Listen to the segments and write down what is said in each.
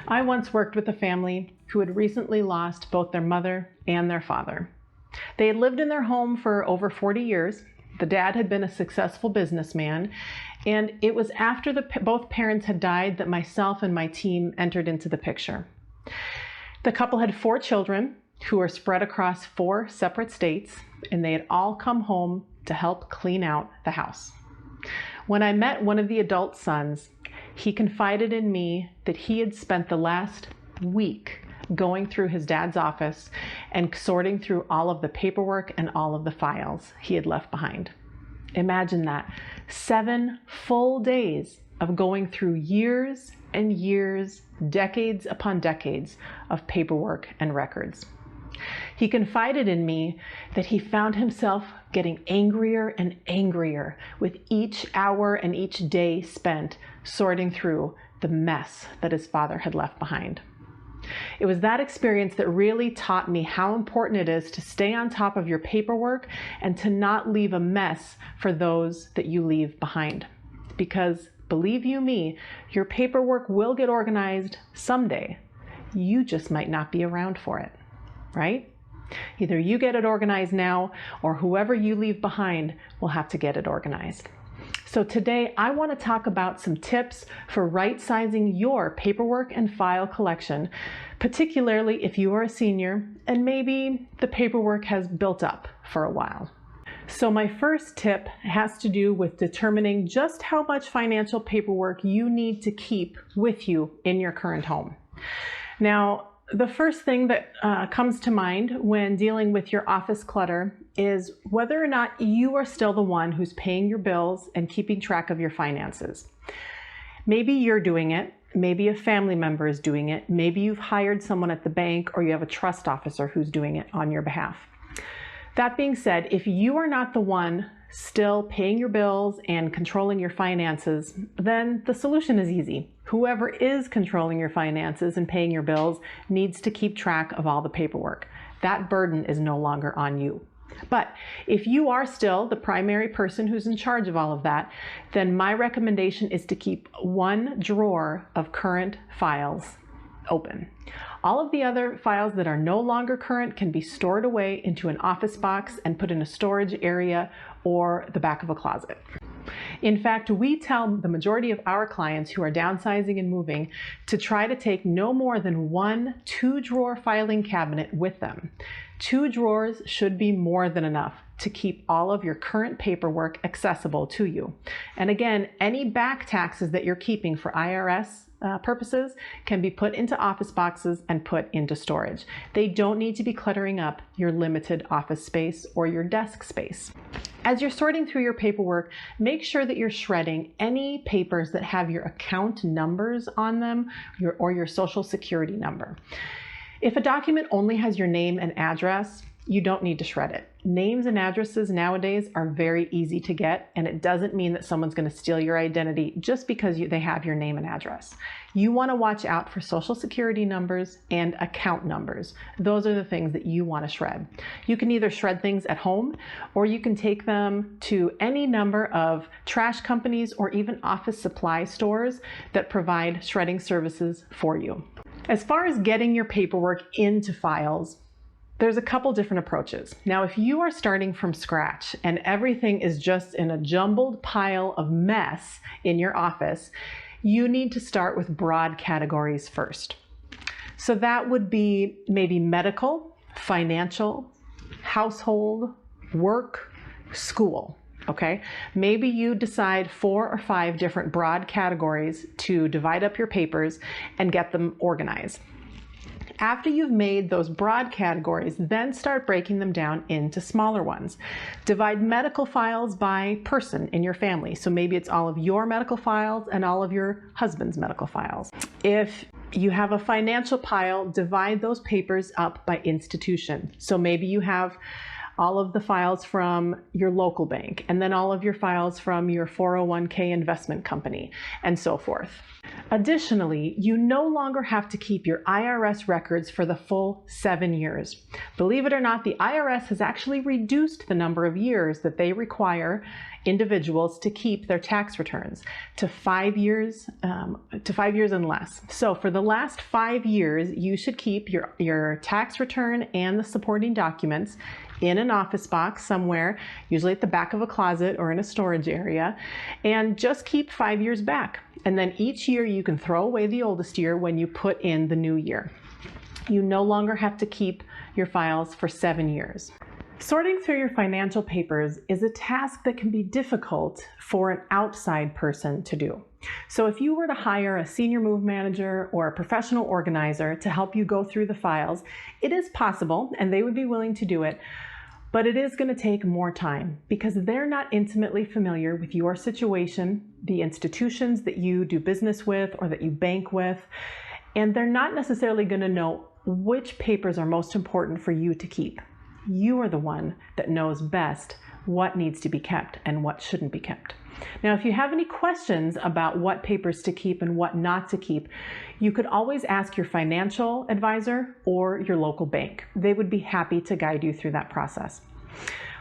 I once worked with a family who had recently lost both their mother and their father. They had lived in their home for over 40 years. The dad had been a successful businessman, and it was after both parents had died that myself and my team entered into the picture. The couple had 4 children who were spread across 4 separate states, and they had all come home to help clean out the house. When I met one of the adult sons, he confided in me that he had spent the last week going through his dad's office and sorting through all of the paperwork and all of the files he had left behind. Imagine that. 7 full days of going through years and years, decades upon decades of paperwork and records. He confided in me that he found himself getting angrier and angrier with each hour and each day spent sorting through the mess that his father had left behind. It was that experience that really taught me how important it is to stay on top of your paperwork and to not leave a mess for those that you leave behind. Because believe you me, your paperwork will get organized someday. You just might not be around for it, right? Either you get it organized now, or whoever you leave behind will have to get it organized. So today I want to talk about some tips for right-sizing your paperwork and file collection, particularly if you are a senior and maybe the paperwork has built up for a while. So my first tip has to do with determining just how much financial paperwork you need to keep with you in your current home. Now, the first thing that comes to mind when dealing with your office clutter is whether or not you are still the one who's paying your bills and keeping track of your finances. Maybe you're doing it, maybe a family member is doing it, maybe you've hired someone at the bank or you have a trust officer who's doing it on your behalf. That being said, if you are not the one still paying your bills and controlling your finances, then the solution is easy. Whoever is controlling your finances and paying your bills needs to keep track of all the paperwork. That burden is no longer on you. But if you are still the primary person who's in charge of all of that, then my recommendation is to keep one drawer of current files open. All of the other files that are no longer current can be stored away into an office box and put in a storage area or the back of a closet. In fact, we tell the majority of our clients who are downsizing and moving to try to take no more than 1 2-drawer filing cabinet with them. 2 drawers should be more than enough to keep all of your current paperwork accessible to you. And again, any back taxes that you're keeping for IRS purposes can be put into office boxes and put into storage. They don't need to be cluttering up your limited office space or your desk space. As you're sorting through your paperwork, make sure that you're shredding any papers that have your account numbers on them or your social security number. If a document only has your name and address, you don't need to shred it. Names and addresses nowadays are very easy to get, and it doesn't mean that someone's going to steal your identity just because they have your name and address. You want to watch out for social security numbers and account numbers. Those are the things that you want to shred. You can either shred things at home, or you can take them to any number of trash companies or even office supply stores that provide shredding services for you. As far as getting your paperwork into files, there's a couple different approaches. Now, if you are starting from scratch and everything is just in a jumbled pile of mess in your office, you need to start with broad categories first. So that would be maybe medical, financial, household, work, school. Okay, maybe you decide 4 or 5 different broad categories to divide up your papers and get them organized. After you've made those broad categories, then start breaking them down into smaller ones. Divide medical files by person in your family. So maybe it's all of your medical files and all of your husband's medical files. If you have a financial pile, divide those papers up by institution. So maybe you have all of the files from your local bank, and then all of your files from your 401k investment company, and so forth. Additionally, you no longer have to keep your IRS records for the full 7 years. Believe it or not, the IRS has actually reduced the number of years that they require individuals to keep their tax returns to 5 years, and less. So for the last 5 years, you should keep your tax return and the supporting documents in an office box somewhere, usually at the back of a closet or in a storage area, and just keep 5 years back. And then each year you can throw away the oldest year when you put in the new year. You no longer have to keep your files for 7 years. Sorting through your financial papers is a task that can be difficult for an outside person to do. So if you were to hire a senior move manager or a professional organizer to help you go through the files, it is possible and they would be willing to do it, but it is going to take more time because they're not intimately familiar with your situation, the institutions that you do business with or that you bank with, and they're not necessarily going to know which papers are most important for you to keep. You are the one that knows best what needs to be kept and what shouldn't be kept. Now, if you have any questions about what papers to keep and what not to keep, you could always ask your financial advisor or your local bank. They would be happy to guide you through that process.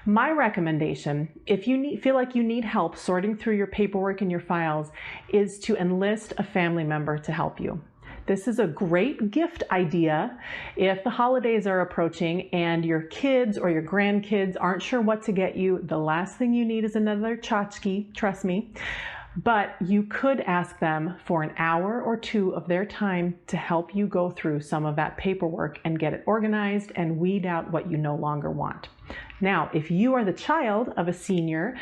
My recommendation, if you feel like you need help sorting through your paperwork and your files, is to enlist a family member to help you. This is a great gift idea if the holidays are approaching and your kids or your grandkids aren't sure what to get you. The last thing you need is another tchotchke, trust me. But you could ask them for an hour or two of their time to help you go through some of that paperwork and get it organized and weed out what you no longer want. Now, if you are the child of a senior,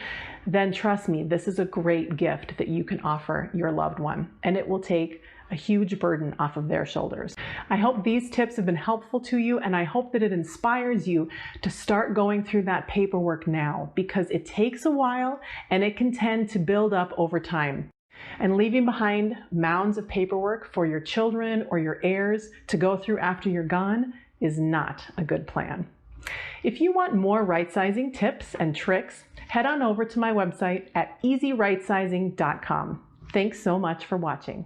then trust me, this is a great gift that you can offer your loved one, and it will take a huge burden off of their shoulders. I hope these tips have been helpful to you, and I hope that it inspires you to start going through that paperwork now, because it takes a while and it can tend to build up over time. And leaving behind mounds of paperwork for your children or your heirs to go through after you're gone is not a good plan. If you want more right-sizing tips and tricks, head on over to my website at easyrightsizing.com. Thanks so much for watching.